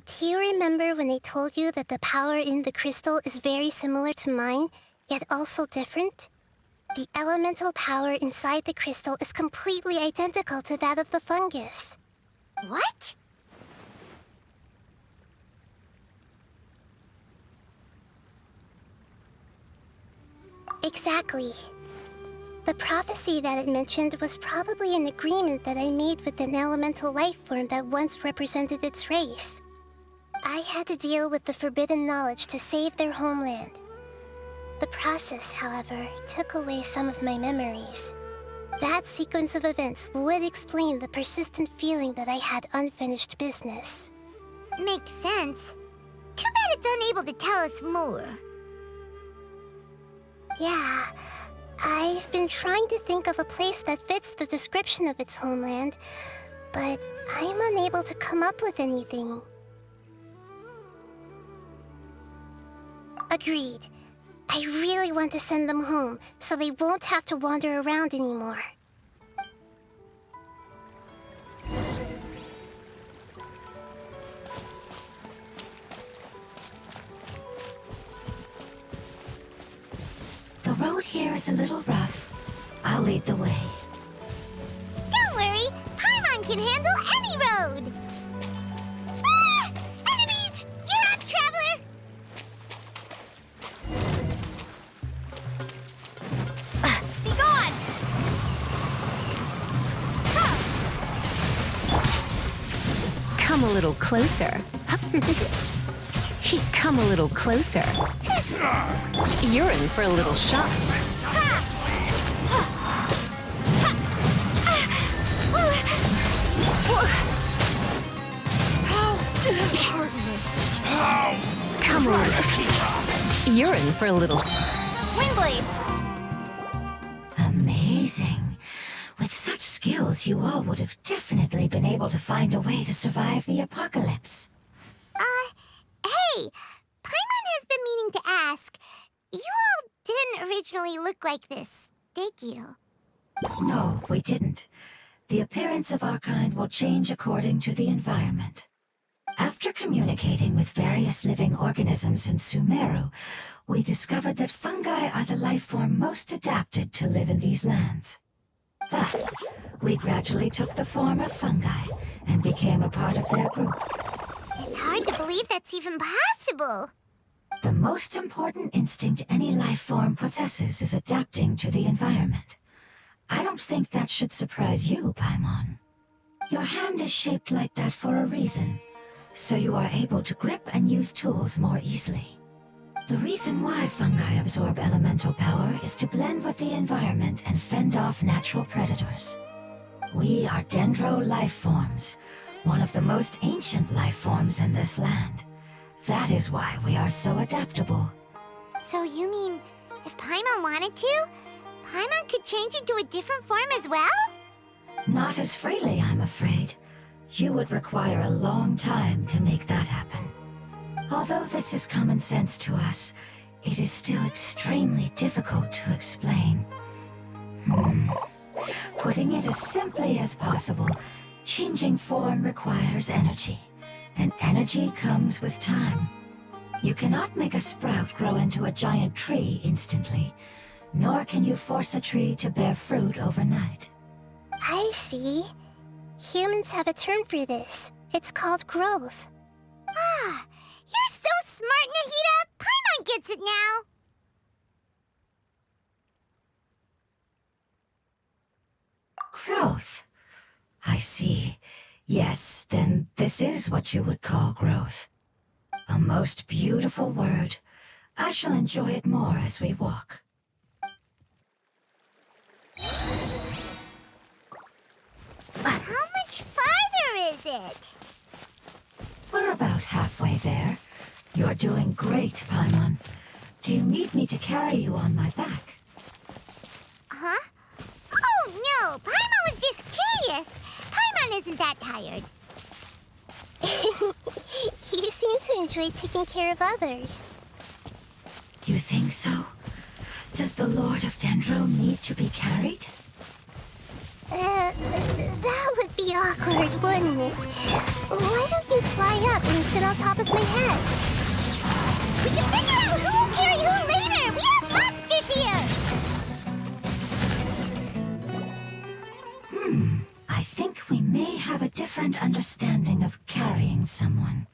Do you remember when I told you that the power in the crystal is very similar to mine, yet also different? The elemental power inside the crystal is completely identical to that of the fungus. What? Exactly. The prophecy that it mentioned was probably an agreement that I made with an elemental life form that once represented its race. I had to deal with the forbidden knowledge to save their homeland. The process, however, took away some of my memories. That sequence of events would explain the persistent feeling that I had unfinished business. Makes sense. Too bad it's unable to tell us more. Yeah, I've been trying to think of a place that fits the description of its homeland, but I'm unable to come up with anything. Agreed. I really want to send them home, so they won't have to wander around anymore. The road here is a little rough. I'll lead the way. Don't worry, Paimon can handle any road! Ah! Enemies! You're up, traveler! Be gone! Come a little closer. Come a little closer. You're in for a little shock. Come on. You're in for a little... Windblade! Amazing. With such skills, you all would have definitely been able to find a way to survive the apocalypse. Hey! Paimon has been meaning to ask. You all didn't originally look like this, did you? No, we didn't. The appearance of our kind will change according to the environment. After communicating with various living organisms in Sumeru, we discovered that fungi are the life form most adapted to live in these lands. Thus, we gradually took the form of fungi and became a part of their group. It's hard to believe that's even possible. The most important instinct any life form possesses is adapting to the environment. I don't think that should surprise you, Paimon. Your hand is shaped like that for a reason, so you are able to grip and use tools more easily. The reason why fungi absorb elemental power is to blend with the environment and fend off natural predators. We are dendro life forms, one of the most ancient life forms in this land. That is why we are so adaptable. So you mean, if Paimon wanted to, Paimon could change into a different form as well? Not as freely, I'm afraid. You would require a long time to make that happen. Although this is common sense to us, it is still extremely difficult to explain. Putting it as simply as possible, changing form requires energy, and energy comes with time. You cannot make a sprout grow into a giant tree instantly, nor can you force a tree to bear fruit overnight. I see. Humans have a term for this. It's called growth. Ah, you're so smart, Nahida! Paimon gets it now! Growth. I see. Yes, then this is what you would call growth. A most beautiful word. I shall enjoy it more as we walk. How much farther is it? We're about halfway there. You're doing great, Paimon. Do you need me to carry you on my back? Huh? Oh, no! Paimon was just curious! Paimon isn't that tired. You seem to enjoy taking care of others. You think so? Does the Lord of Dendro need to be carried? That would be awkward, wouldn't it? Why don't you fly up and sit on top of my head. We can figure out who will carry who later! We have monsters here! I think we may have a different understanding of carrying someone.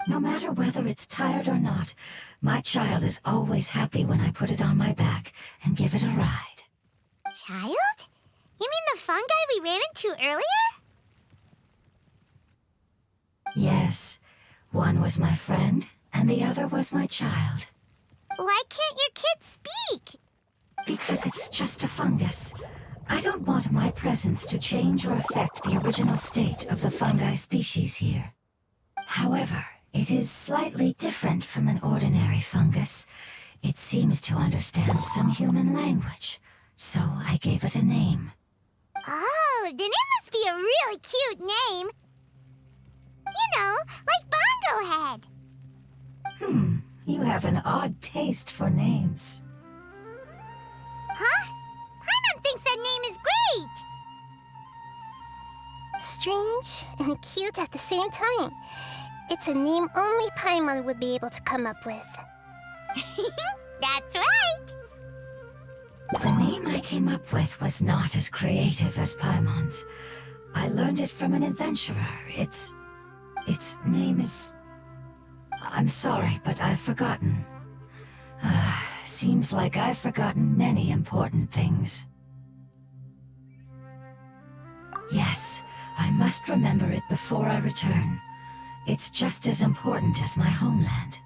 No matter whether it's tired or not, my child is always happy when I put it on my back and give it a ride. Child? You mean the fungi we ran into earlier? Yes, one was my friend, and the other was my child. Why can't your kid speak? Because it's just a fungus. I don't want my presence to change or affect the original state of the fungi species here. However, it is slightly different from an ordinary fungus. It seems to understand some human language, so I gave it a name. Oh, then it must be a really cute name. You know, like Bongo Head. You have an odd taste for names. Huh? Paimon thinks that name is great. Strange and cute at the same time. It's a name only Paimon would be able to come up with. That's right. The name I came up with was not as creative as Paimon's. I learned it from an adventurer. Its name is... I'm sorry, but I've forgotten. Seems like I've forgotten many important things. Yes, I must remember it before I return. It's just as important as my homeland.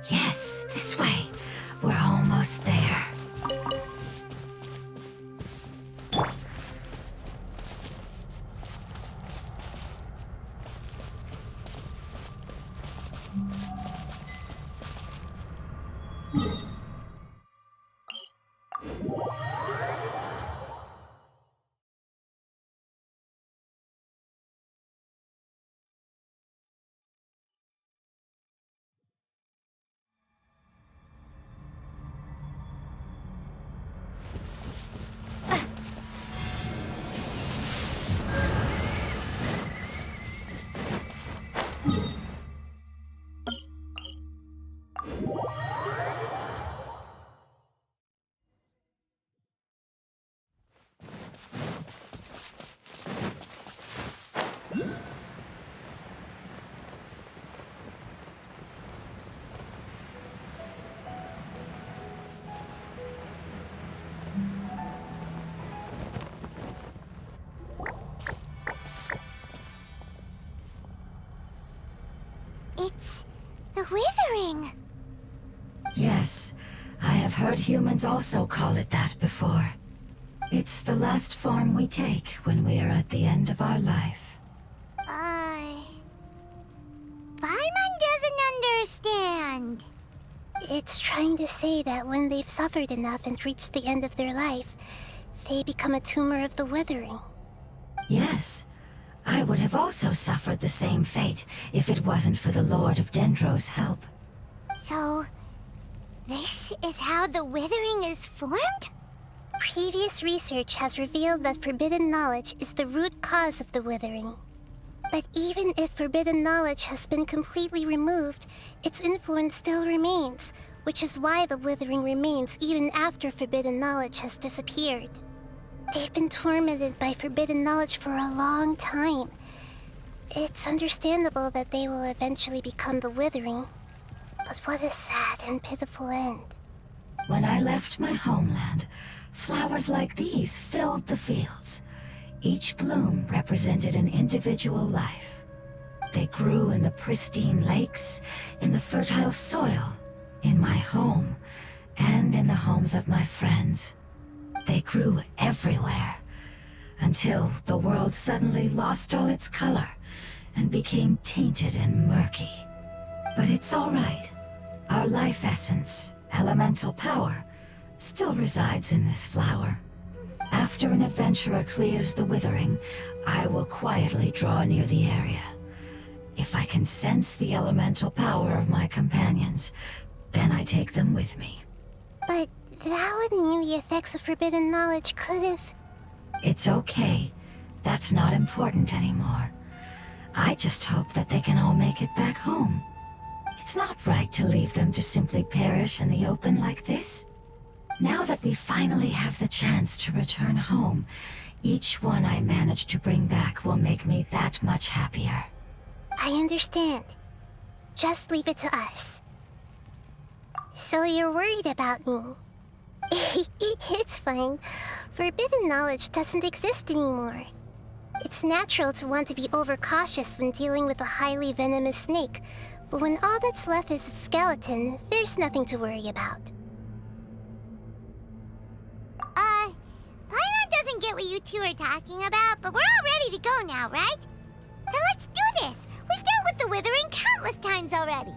Yes, this way. We're almost there. It's the Withering. Yes, I have heard humans also call it that before. It's the last form we take when we are at the end of our life. Paimon doesn't understand. It's trying to say that when they've suffered enough and reached the end of their life, they become a tumor of the Withering. Yes, I would have also suffered the same fate if it wasn't for the Lord of Dendro's help. So, this is how the Withering is formed? Previous research has revealed that forbidden knowledge is the root cause of the Withering. But even if forbidden knowledge has been completely removed, its influence still remains, which is why the Withering remains even after forbidden knowledge has disappeared. They've been tormented by forbidden knowledge for a long time. It's understandable that they will eventually become the Withering. But what a sad and pitiful end. When I left my homeland, flowers like these filled the fields. Each bloom represented an individual life. They grew in the pristine lakes, in the fertile soil, in my home, and in the homes of my friends. They grew everywhere, until the world suddenly lost all its color and became tainted and murky. But it's all right. Our life essence, elemental power, still resides in this flower. After an adventurer clears the Withering, I will quietly draw near the area. If I can sense the elemental power of my companions, then I take them with me. But that would mean the effects of forbidden knowledge could have... It's okay. That's not important anymore. I just hope that they can all make it back home. It's not right to leave them to simply perish in the open like this. Now that we finally have the chance to return home, each one I manage to bring back will make me that much happier. I understand. Just leave it to us. So you're worried about me? It's fine. Forbidden knowledge doesn't exist anymore. It's natural to want to be overcautious when dealing with a highly venomous snake, but when all that's left is its skeleton, there's nothing to worry about. Paimon doesn't get what you two are talking about, but we're all ready to go now, right? Then let's do this! We've dealt with the Withering countless times already!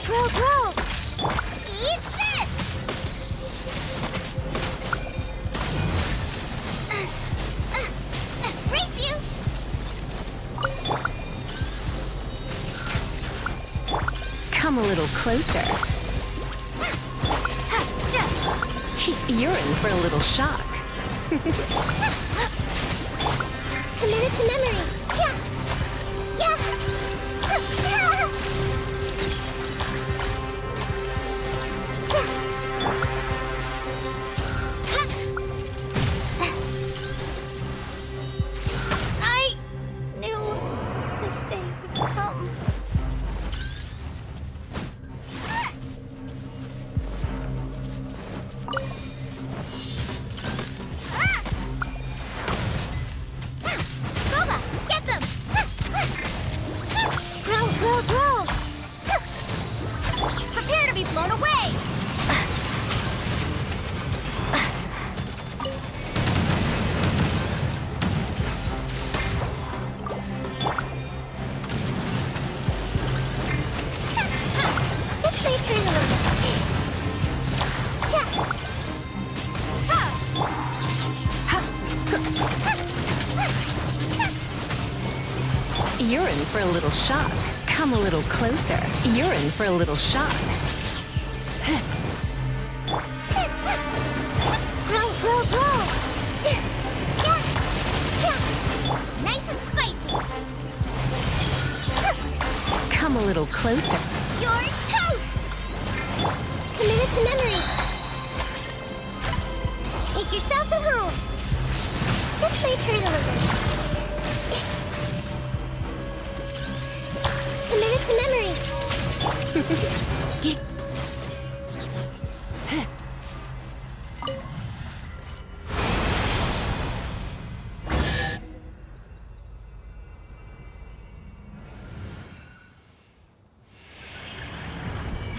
Bro! Eat this! Race you! Come a little closer. You're in for a little shock. Commit it to memory. Yeah! I knew this day would come. Boba, get them! Bro! Prepare to be blown away! This may turn a little bit. You're in for a little shock. Come a little closer. You're in for a little shock. Bro! Nice and spicy! Come a little closer. You're toast! Commit it to memory. Make yourselves at home. This may hurt a little. Commit it to memory.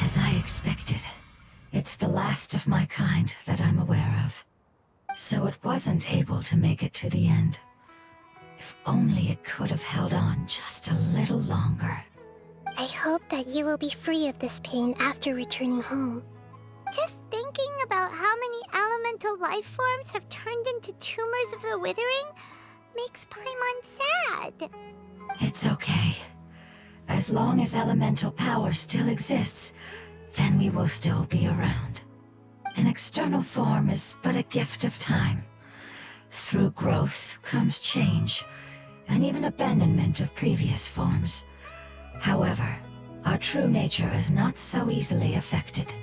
As I expected, it's the last of my kind that I'm aware of. So it wasn't able to make it to the end. If only it could have held on just a little longer. I hope that you will be free of this pain after returning home. Just thinking about how many elemental life forms have turned into tumors of the Withering makes Paimon sad. It's okay. As long as elemental power still exists, then we will still be around. An external form is but a gift of time. Through growth comes change, and even abandonment of previous forms. However, our true nature is not so easily affected.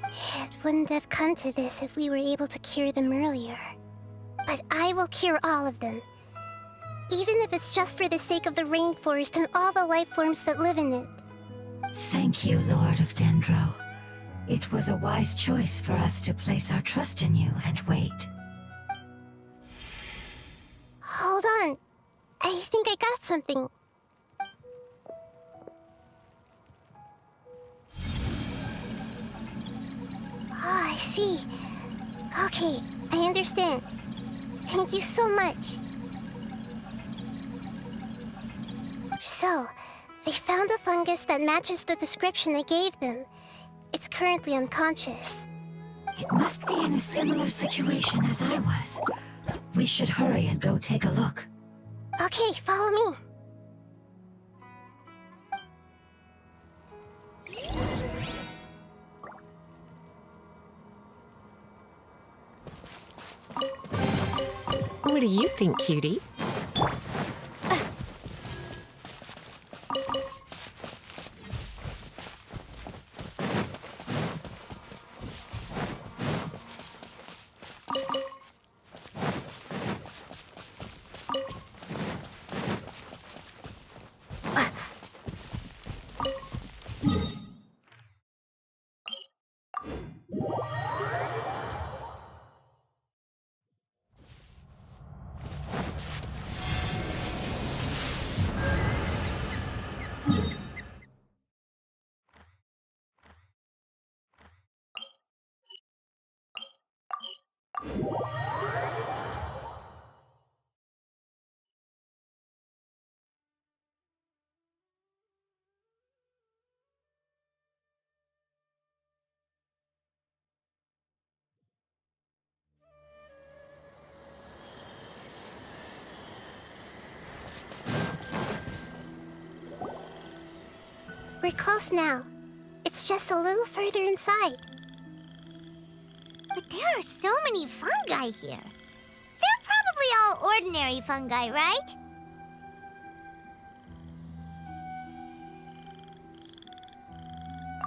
It wouldn't have come to this if we were able to cure them earlier. But I will cure all of them. Even if it's just for the sake of the rainforest and all the life forms that live in it. Thank you, Lord of Dendro. It was a wise choice for us to place our trust in you and wait. Hold on. I think I got something. Oh, I see. Okay, I understand. Thank you so much. So, they found a fungus that matches the description I gave them. It's currently unconscious. It must be in a similar situation as I was. We should hurry and go take a look. Okay, follow me. What do you think, cutie? We're close now. It's just a little further inside. But there are so many fungi here. They're probably all ordinary fungi, right?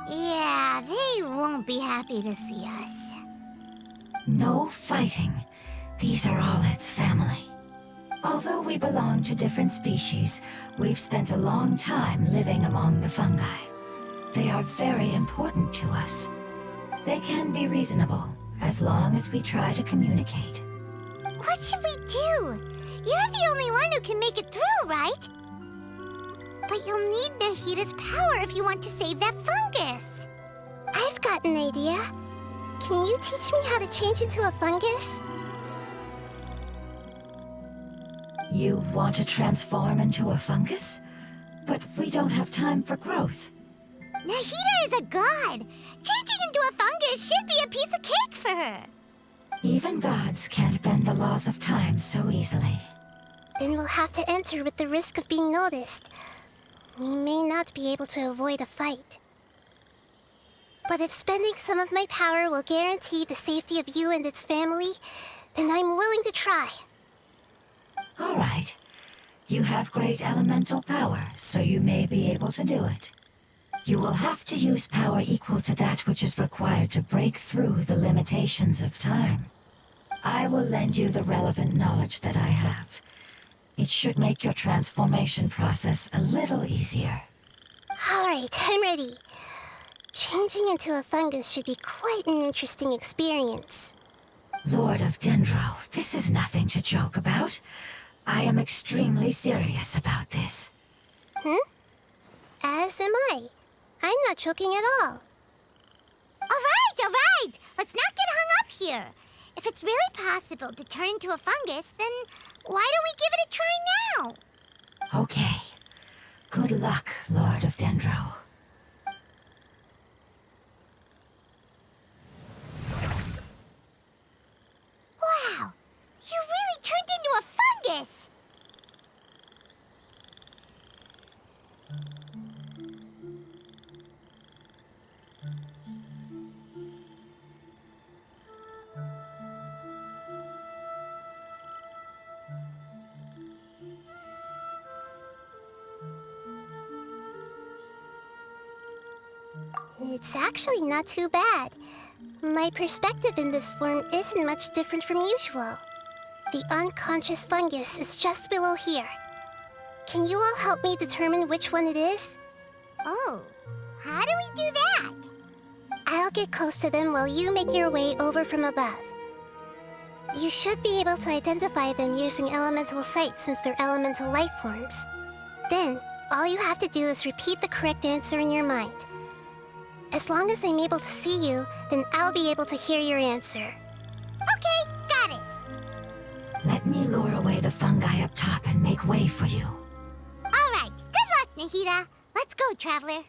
Yeah, they won't be happy to see us. No fighting. These are all its family. Although we belong to different species, we've spent a long time living among the fungi. They are very important to us. They can be reasonable, as long as we try to communicate. What should we do? You're the only one who can make it through, right? But you'll need Nahita's power if you want to save that fungus. I've got an idea. Can you teach me how to change into a fungus? You want to transform into a fungus? But we don't have time for growth. Nahita is a god. Changing into a fungus should be a piece of cake for her. Even gods can't bend the laws of time so easily. Then we'll have to enter with the risk of being noticed. We may not be able to avoid a fight. But if spending some of my power will guarantee the safety of you and its family, then I'm willing to try. All right. You have great elemental power, so you may be able to do it. You will have to use power equal to that which is required to break through the limitations of time. I will lend you the relevant knowledge that I have. It should make your transformation process a little easier. All right, I'm ready. Changing into a fungus should be quite an interesting experience. Lord of Dendro, this is nothing to joke about. I am extremely serious about this. As am I. I'm not joking at all. All right. Let's not get hung up here. If it's really possible to turn into a fungus, then why don't we give it a try now? Okay. Good luck, Lord of Dendro. Wow, you really turned into a fungus! It's actually not too bad. My perspective in this form isn't much different from usual. The unconscious fungus is just below here. Can you all help me determine which one it is? Oh, how do we do that? I'll get close to them while you make your way over from above. You should be able to identify them using elemental sight since they're elemental life forms. Then, all you have to do is repeat the correct answer in your mind. As long as I'm able to see you, then I'll be able to hear your answer. Okay, got it. Let me lure away the fungi up top and make way for you. All right, good luck, Nahita. Let's go, Traveler.